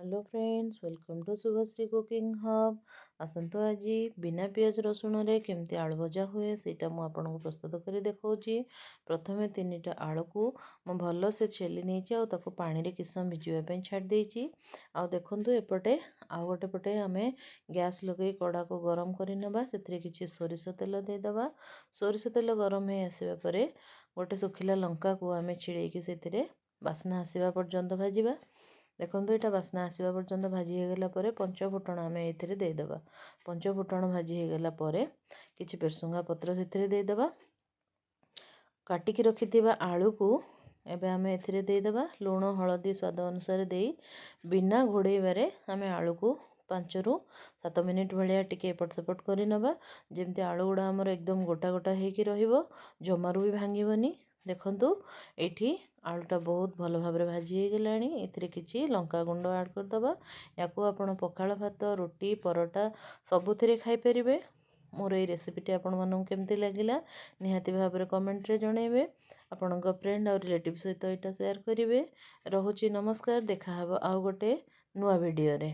Hello friends, welcome to Subhashree cooking hub. आसतु आज बिना पियाज रसुण रे केमती आलू भजा हुए सेटा मु आपनको प्रस्तुत कर देखौची। प्रथमे 3टा आलू को मु भल से छेली नहीं आ ताको पानी रे किस समय भिजिया पे छाड़ देची। आ देखंतु एपटे आ गोटे पटे आमे गैस लगे कड़ा को गरम करि नबा। सेतरे किछि सोरिष तेल दे दबा। सोरिष तेल गरम हे आसीबा परे गोटे सुखिला लंका को आमे छिड़े कि सेतरे बास्ना आसीबा पर्यंत भाजिबा। देखो यहाँ बास्ना आसवा पर्यंत भाजी होगला पंच फुटण आम ये देदेबा। पंच फुटण भाजी होगला किछि पेरसुंगा पत्र से देदेबा। काटिकी रखिथिबा आलू को एबे आम ए देदेबा। लुण हलदी स्वाद अनुसार दे बिना घोड़ेबारे आम आलू को 5 ରୁ 7 मिनिट भाया टिके एपट सेपट कर नबा। जमती आलू गुड़ा आमर एकदम गोटा गोटा होगी रहिबो, जमारू भी भांगीबनी। देखंतु एठी आलूटा बहुत भल भाव भाजी हो गलानी। एथिरे किछि लंका गुंड ऐड कर दबा। याकू आपण पखाल भात, रोटी, परोटा सबुथिरे खाई परिबे। मोर এই ରେସିପିଟି ଆପଣମାନଙ୍କୁ କେମିତି ଲାଗିଲା ନିହାତି ଭାବରେ କମେଣ୍ଟରେ ଜଣାଇବେ। ଆପଣଙ୍କ ଫ୍ରେଣ୍ଡ ଆଉ ରିଲେଟିଭ ସହିତ ଏଇଟା ସେୟାର କରିବେ। ରହୁଛି ନମସ୍କାର, ଦେଖା ହେବ ଆଉ ଗୋଟେ ନୂଆ ଭିଡ଼ିଓରେ।